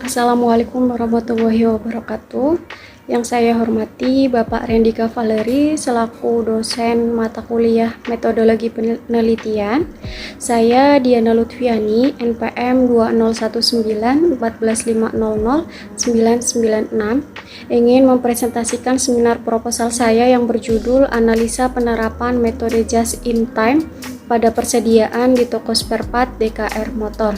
Assalamualaikum warahmatullahi wabarakatuh. Yang saya hormati Bapak Rendika Valeri selaku dosen mata kuliah Metodologi Penelitian. Saya Diana Lutfiani, NPM 2019 14500 996, ingin mempresentasikan seminar proposal saya yang berjudul Analisa Penerapan Metode Just in Time pada persediaan di toko spare part DKR motor.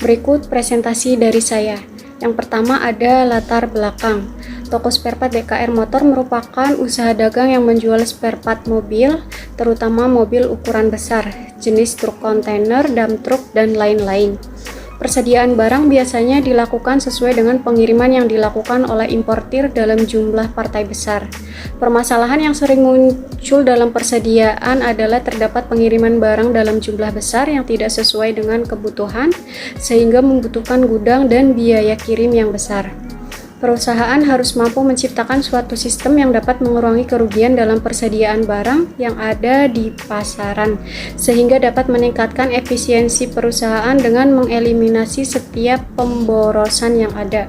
Berikut presentasi dari saya. Yang pertama ada latar belakang. Toko spare part DKR motor merupakan usaha dagang yang menjual spare part mobil, terutama mobil ukuran besar, jenis truk kontainer, dump truck, dan lain-lain. Persediaan barang biasanya dilakukan sesuai dengan pengiriman yang dilakukan oleh importir dalam jumlah partai besar. Permasalahan yang sering muncul dalam persediaan adalah terdapat pengiriman barang dalam jumlah besar yang tidak sesuai dengan kebutuhan, sehingga membutuhkan gudang dan biaya kirim yang besar. Perusahaan harus mampu menciptakan suatu sistem yang dapat mengurangi kerugian dalam persediaan barang yang ada di pasaran, sehingga dapat meningkatkan efisiensi perusahaan dengan mengeliminasi setiap pemborosan yang ada.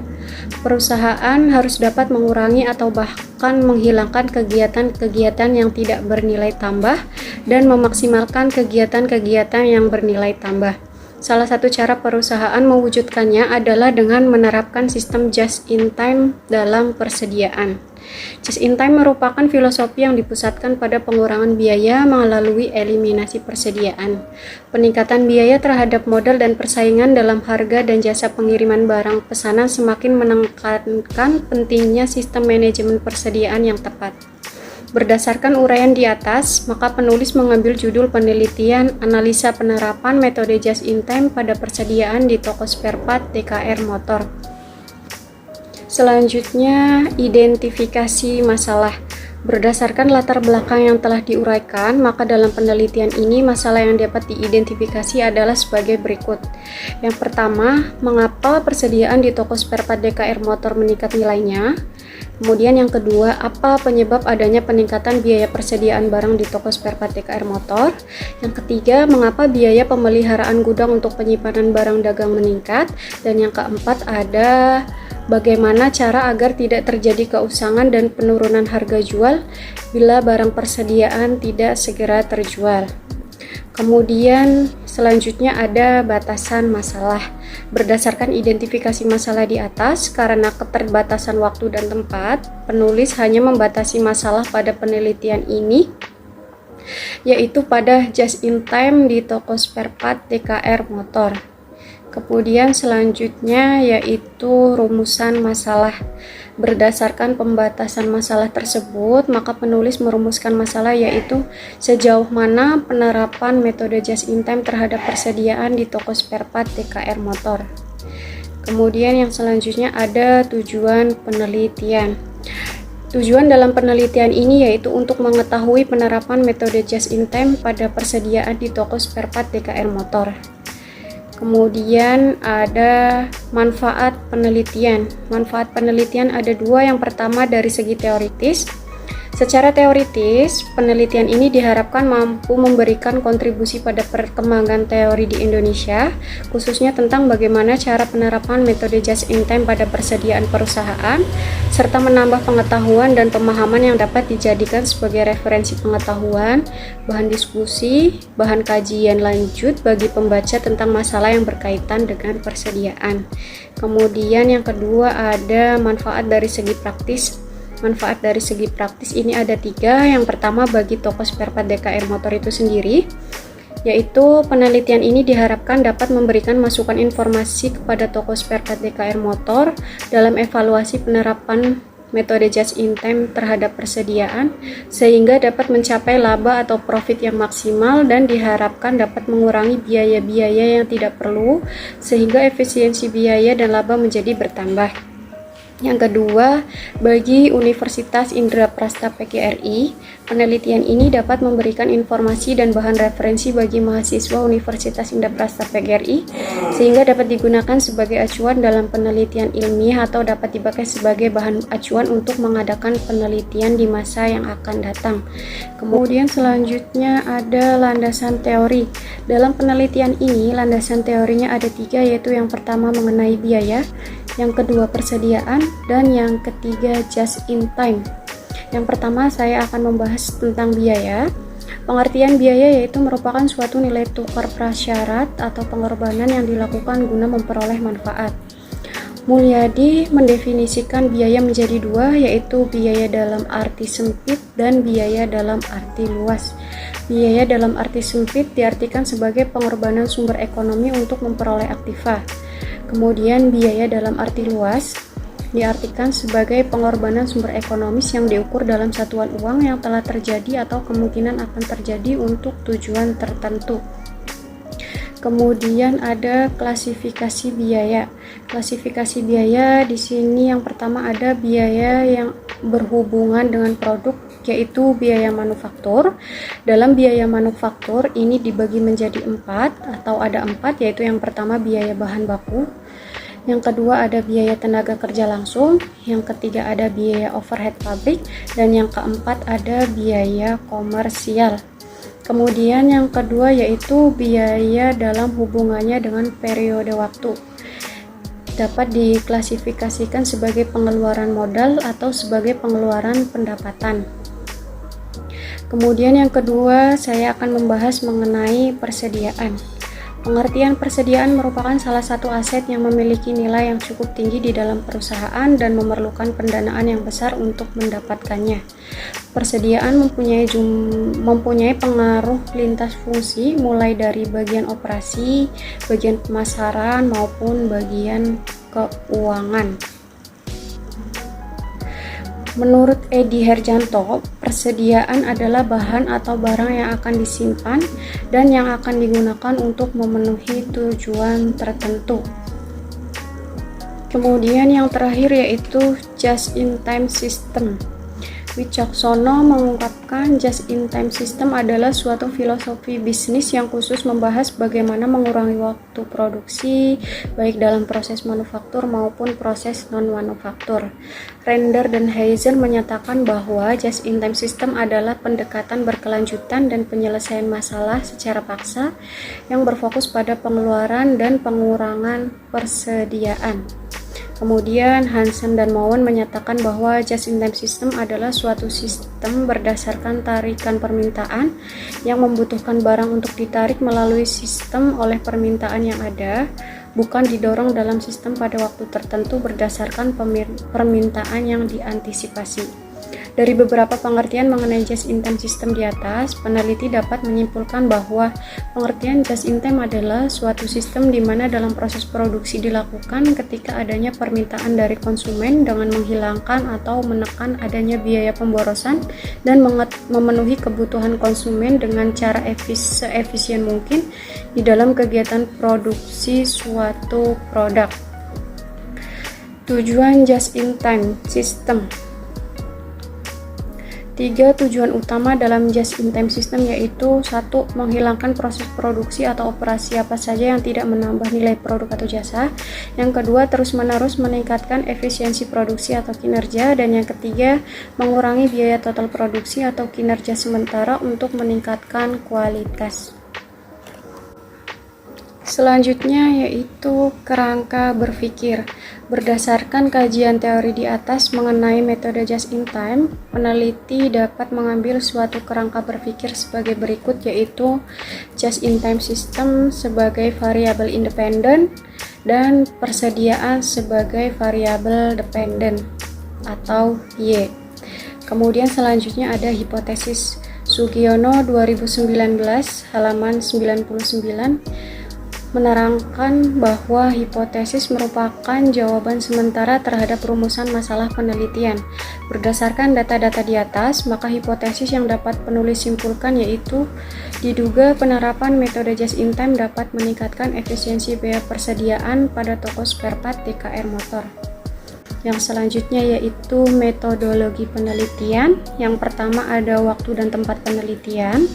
Perusahaan harus dapat mengurangi atau bahkan menghilangkan kegiatan-kegiatan yang tidak bernilai tambah dan memaksimalkan kegiatan-kegiatan yang bernilai tambah. Salah satu cara perusahaan mewujudkannya adalah dengan menerapkan sistem just in time dalam persediaan. Just in time merupakan filosofi yang dipusatkan pada pengurangan biaya melalui eliminasi persediaan. Peningkatan biaya terhadap modal dan persaingan dalam harga dan jasa pengiriman barang pesanan semakin menekankan pentingnya sistem manajemen persediaan yang tepat. Berdasarkan uraian di atas, maka penulis mengambil judul penelitian Analisa Penerapan Metode Just in Time pada Persediaan di Toko Spare Part DKR Motor. Selanjutnya, identifikasi masalah. Berdasarkan latar belakang yang telah diuraikan, maka dalam penelitian ini masalah yang dapat diidentifikasi adalah sebagai berikut. Yang pertama, mengapa persediaan di toko spare part DKR motor meningkat nilainya? Kemudian yang kedua, apa penyebab adanya peningkatan biaya persediaan barang di toko spare part DKR motor? Yang ketiga, mengapa biaya pemeliharaan gudang untuk penyimpanan barang dagang meningkat? Dan yang keempat ada bagaimana cara agar tidak terjadi keusangan dan penurunan harga jual bila barang persediaan tidak segera terjual. Kemudian selanjutnya ada batasan masalah. Berdasarkan identifikasi masalah di atas, karena keterbatasan waktu dan tempat, penulis hanya membatasi masalah pada penelitian ini, yaitu pada just in time di toko spare part DKR motor. Kemudian selanjutnya yaitu rumusan masalah. Berdasarkan pembatasan masalah tersebut, maka penulis merumuskan masalah yaitu sejauh mana penerapan metode just in time terhadap persediaan di toko spare part DKR motor. Kemudian yang selanjutnya ada tujuan penelitian. Tujuan dalam penelitian ini yaitu untuk mengetahui penerapan metode just in time pada persediaan di toko spare part DKR motor. Kemudian ada manfaat penelitian. Manfaat penelitian ada dua. Yang pertama dari segi teoritis. Secara teoritis, penelitian ini diharapkan mampu memberikan kontribusi pada perkembangan teori di Indonesia, khususnya tentang bagaimana cara penerapan metode just in time pada persediaan perusahaan, serta menambah pengetahuan dan pemahaman yang dapat dijadikan sebagai referensi pengetahuan, bahan diskusi, bahan kajian lanjut bagi pembaca tentang masalah yang berkaitan dengan persediaan. Kemudian yang kedua ada manfaat dari segi praktis. Manfaat dari segi praktis ini ada tiga. Yang pertama bagi toko spare part DKR motor itu sendiri, yaitu penelitian ini diharapkan dapat memberikan masukan informasi kepada toko spare part DKR motor dalam evaluasi penerapan metode just in time terhadap persediaan, sehingga dapat mencapai laba atau profit yang maksimal dan diharapkan dapat mengurangi biaya-biaya yang tidak perlu, sehingga efisiensi biaya dan laba menjadi bertambah. Yang kedua, bagi Universitas Indraprasta PGRI, penelitian ini dapat memberikan informasi dan bahan referensi bagi mahasiswa Universitas Indraprasta PGRI, sehingga dapat digunakan sebagai acuan dalam penelitian ilmiah atau dapat dipakai sebagai bahan acuan untuk mengadakan penelitian di masa yang akan datang. Kemudian selanjutnya ada landasan teori. Dalam penelitian ini, landasan teorinya ada tiga, yaitu yang pertama mengenai biaya, yang kedua persediaan, dan yang ketiga just in time. Yang pertama saya akan membahas tentang biaya. Pengertian biaya yaitu merupakan suatu nilai tukar prasyarat atau pengorbanan yang dilakukan guna memperoleh manfaat. Mulyadi mendefinisikan biaya menjadi dua, yaitu biaya dalam arti sempit dan biaya dalam arti luas. Biaya dalam arti sempit diartikan sebagai pengorbanan sumber ekonomi untuk memperoleh aktiva. Kemudian biaya dalam arti luas diartikan sebagai pengorbanan sumber ekonomis yang diukur dalam satuan uang yang telah terjadi atau kemungkinan akan terjadi untuk tujuan tertentu. Kemudian ada klasifikasi biaya. Klasifikasi biaya di sini yang pertama ada biaya yang berhubungan dengan produk, yaitu biaya manufaktur. Dalam biaya manufaktur ini dibagi menjadi 4 atau ada 4, yaitu yang pertama biaya bahan baku, yang kedua ada biaya tenaga kerja langsung, yang ketiga ada biaya overhead pabrik, dan yang keempat ada biaya komersial. Kemudian yang kedua yaitu biaya dalam hubungannya dengan periode waktu. Dapat diklasifikasikan sebagai pengeluaran modal atau sebagai pengeluaran pendapatan. Kemudian yang kedua saya akan membahas mengenai persediaan. Pengertian persediaan merupakan salah satu aset yang memiliki nilai yang cukup tinggi di dalam perusahaan dan memerlukan pendanaan yang besar untuk mendapatkannya. Persediaan mempunyai pengaruh lintas fungsi, mulai dari bagian operasi, bagian pemasaran, maupun bagian keuangan. Menurut Edi Herjanto, persediaan adalah bahan atau barang yang akan disimpan dan yang akan digunakan untuk memenuhi tujuan tertentu. Kemudian yang terakhir yaitu just-in-time system. Wicaksono mengungkapkan just-in-time system adalah suatu filosofi bisnis yang khusus membahas bagaimana mengurangi waktu produksi, baik dalam proses manufaktur maupun proses non-manufaktur. Render dan Hazel menyatakan bahwa just-in-time system adalah pendekatan berkelanjutan dan penyelesaian masalah secara paksa yang berfokus pada pengeluaran dan pengurangan persediaan. Kemudian Hansen dan Mowen menyatakan bahwa just-in-time system adalah suatu sistem berdasarkan tarikan permintaan yang membutuhkan barang untuk ditarik melalui sistem oleh permintaan yang ada, bukan didorong dalam sistem pada waktu tertentu berdasarkan permintaan yang diantisipasi. Dari beberapa pengertian mengenai just-in-time system di atas, peneliti dapat menyimpulkan bahwa pengertian just-in-time adalah suatu sistem di mana dalam proses produksi dilakukan ketika adanya permintaan dari konsumen dengan menghilangkan atau menekan adanya biaya pemborosan dan memenuhi kebutuhan konsumen dengan cara seefisien mungkin di dalam kegiatan produksi suatu produk. Tujuan just-in-time system. 3 tujuan utama dalam just-in-time system yaitu 1. Menghilangkan proses produksi atau operasi apa saja yang tidak menambah nilai produk atau jasa. Yang kedua, terus-menerus meningkatkan efisiensi produksi atau kinerja. Dan yang ketiga, mengurangi biaya total produksi atau kinerja sementara untuk meningkatkan kualitas. Selanjutnya yaitu kerangka berpikir. Berdasarkan kajian teori di atas mengenai metode just-in-time, peneliti dapat mengambil suatu kerangka berpikir sebagai berikut, yaitu just-in-time system sebagai variabel independen dan persediaan sebagai variabel dependen atau Y. Kemudian selanjutnya ada hipotesis. Sugiono 2019 halaman 99 menerangkan bahwa hipotesis merupakan jawaban sementara terhadap rumusan masalah penelitian. Berdasarkan data-data di atas, maka hipotesis yang dapat penulis simpulkan yaitu diduga penerapan metode just-in-time dapat meningkatkan efisiensi biaya persediaan pada toko spare part DKR motor. Yang selanjutnya yaitu metodologi penelitian. Yang pertama ada waktu dan tempat penelitian.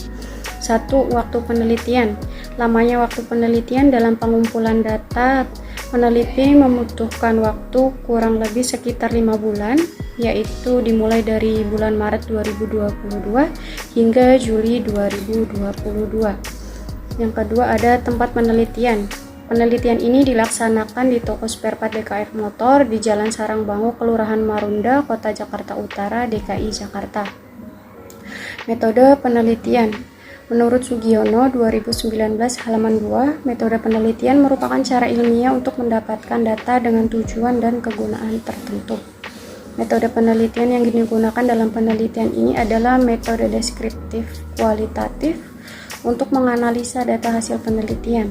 1. Waktu penelitian. Lamanya waktu penelitian dalam pengumpulan data. Peneliti membutuhkan waktu kurang lebih sekitar 5 bulan, yaitu dimulai dari bulan Maret 2022 hingga Juli 2022. Yang kedua ada tempat penelitian. Penelitian ini dilaksanakan di toko spare part DKR Motor di Jalan Sarangbango, Kelurahan Marunda, Kota Jakarta Utara, DKI Jakarta. Metode penelitian. Menurut Sugiono 2019 halaman 2, metode penelitian merupakan cara ilmiah untuk mendapatkan data dengan tujuan dan kegunaan tertentu. Metode penelitian yang digunakan dalam penelitian ini adalah metode deskriptif kualitatif untuk menganalisa data hasil penelitian.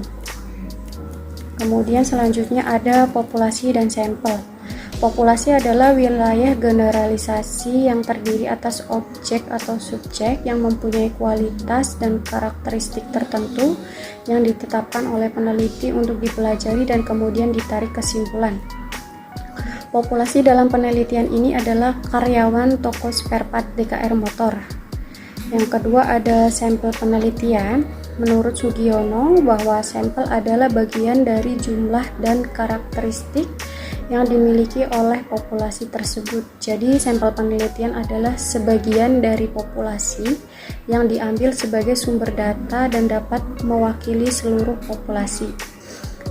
Kemudian selanjutnya ada populasi dan sampel. Populasi adalah wilayah generalisasi yang terdiri atas objek atau subjek yang mempunyai kualitas dan karakteristik tertentu yang ditetapkan oleh peneliti untuk dipelajari dan kemudian ditarik kesimpulan. Populasi dalam penelitian ini adalah karyawan toko spare part DKR Motor. Yang kedua ada sampel penelitian. Menurut Sugiono bahwa sampel adalah bagian dari jumlah dan karakteristik yang dimiliki oleh populasi tersebut. Jadi sampel penelitian adalah sebagian dari populasi yang diambil sebagai sumber data dan dapat mewakili seluruh populasi.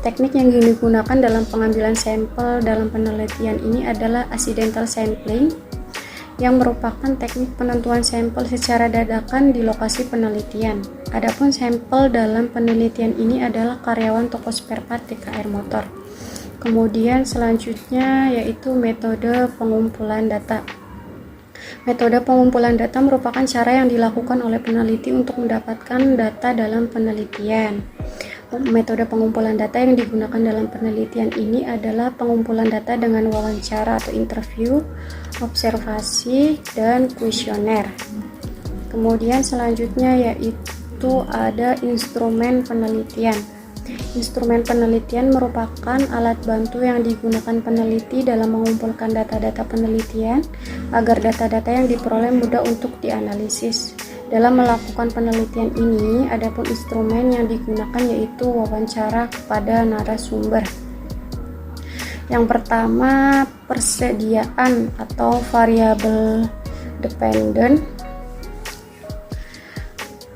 Teknik yang digunakan dalam pengambilan sampel dalam penelitian ini adalah accidental sampling, yang merupakan teknik penentuan sampel secara dadakan di lokasi penelitian. Adapun sampel dalam penelitian ini adalah karyawan toko spare part DKR Motor. Kemudian selanjutnya yaitu metode pengumpulan data. Metode pengumpulan data merupakan cara yang dilakukan oleh peneliti untuk mendapatkan data dalam penelitian. Metode pengumpulan data yang digunakan dalam penelitian ini adalah pengumpulan data dengan wawancara atau interview, observasi, dan kuesioner. Kemudian selanjutnya yaitu ada instrumen penelitian. Instrumen penelitian merupakan alat bantu yang digunakan peneliti dalam mengumpulkan data-data penelitian agar data-data yang diperoleh mudah untuk dianalisis. Dalam melakukan penelitian ini, adapun instrumen yang digunakan yaitu wawancara kepada narasumber. Yang pertama, persediaan atau variable dependent.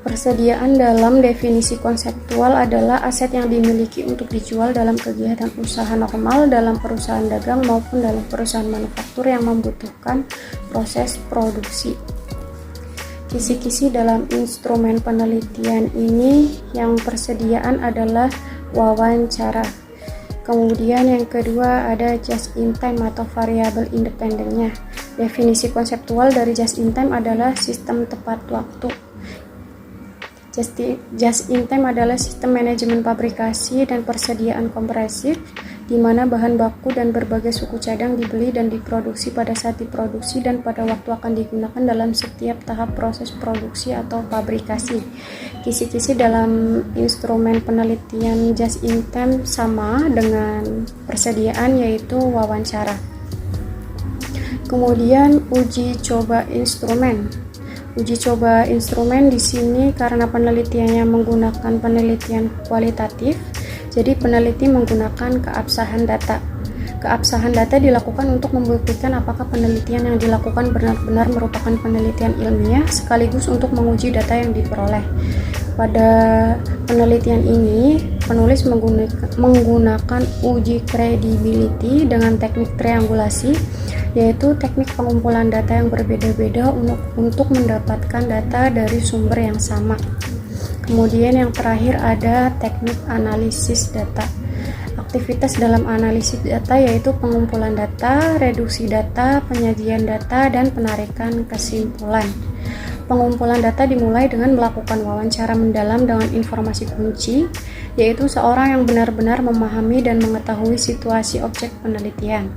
Persediaan dalam definisi konseptual adalah aset yang dimiliki untuk dijual dalam kegiatan usaha normal dalam perusahaan dagang maupun dalam perusahaan manufaktur yang membutuhkan proses produksi. Kisi-kisi dalam instrumen penelitian ini yang persediaan adalah wawancara. Kemudian yang kedua ada just in time atau variabel independennya. Definisi konseptual dari just in time adalah sistem tepat waktu. Just in time adalah sistem manajemen pabrikasi dan persediaan kompresif di mana bahan baku dan berbagai suku cadang dibeli dan diproduksi pada saat diproduksi dan pada waktu akan digunakan dalam setiap tahap proses produksi atau pabrikasi. Kisi-kisi dalam instrumen penelitian just in time sama dengan persediaan yaitu wawancara. Kemudian uji coba instrumen. Uji coba instrumen di sini karena penelitiannya menggunakan penelitian kualitatif, jadi peneliti menggunakan keabsahan data. Keabsahan data dilakukan untuk membuktikan apakah penelitian yang dilakukan benar-benar merupakan penelitian ilmiah sekaligus untuk menguji data yang diperoleh. Pada penelitian ini, penulis menggunakan uji credibility dengan teknik triangulasi, yaitu teknik pengumpulan data yang berbeda-beda untuk mendapatkan data dari sumber yang sama. Kemudian yang terakhir ada teknik analisis data. Aktivitas dalam analisis data yaitu pengumpulan data, reduksi data, penyajian data, dan penarikan kesimpulan. Pengumpulan data dimulai dengan melakukan wawancara mendalam dengan informasi kunci, yaitu seorang yang benar-benar memahami dan mengetahui situasi objek penelitian.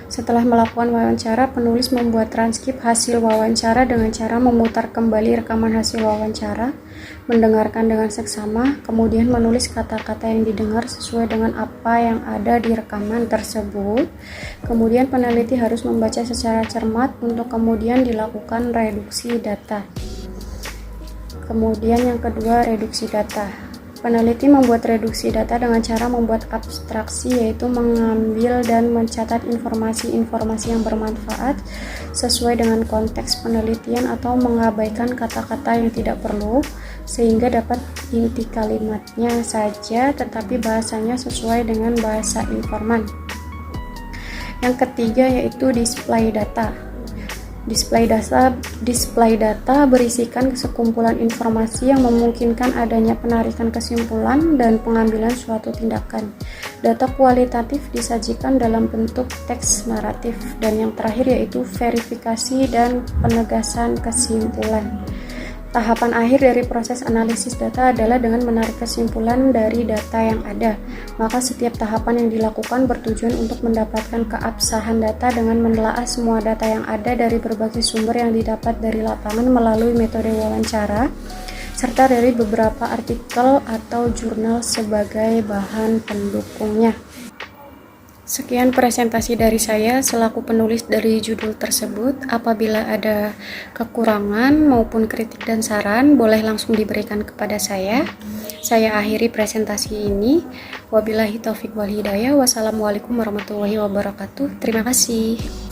Setelah melakukan wawancara, penulis membuat transkrip hasil wawancara dengan cara memutar kembali rekaman hasil wawancara, mendengarkan dengan seksama, kemudian menulis kata-kata yang didengar sesuai dengan apa yang ada di rekaman tersebut. Kemudian peneliti harus membaca secara cermat untuk kemudian dilakukan reduksi data. Kemudian yang kedua, reduksi data. Peneliti membuat reduksi data dengan cara membuat abstraksi, yaitu mengambil dan mencatat informasi-informasi yang bermanfaat sesuai dengan konteks penelitian atau mengabaikan kata-kata yang tidak perlu. sehingga dapat inti kalimatnya saja tetapi bahasanya sesuai dengan bahasa informan. Yang ketiga yaitu display data. Display data berisikan sekumpulan informasi yang memungkinkan adanya penarikan kesimpulan dan pengambilan suatu tindakan. Data kualitatif disajikan dalam bentuk teks naratif, dan yang terakhir yaitu verifikasi dan penegasan kesimpulan. Tahapan akhir dari proses analisis data adalah dengan menarik kesimpulan dari data yang ada. Maka setiap tahapan yang dilakukan bertujuan untuk mendapatkan keabsahan data dengan menelaah semua data yang ada dari berbagai sumber yang didapat dari lapangan melalui metode wawancara, serta dari beberapa artikel atau jurnal sebagai bahan pendukungnya. Sekian presentasi dari saya selaku penulis dari judul tersebut. Apabila ada kekurangan maupun kritik dan saran, boleh langsung diberikan kepada saya. Saya akhiri presentasi ini. Wabillahi taufiq wal hidayah. Wassalamualaikum warahmatullahi wabarakatuh. Terima kasih.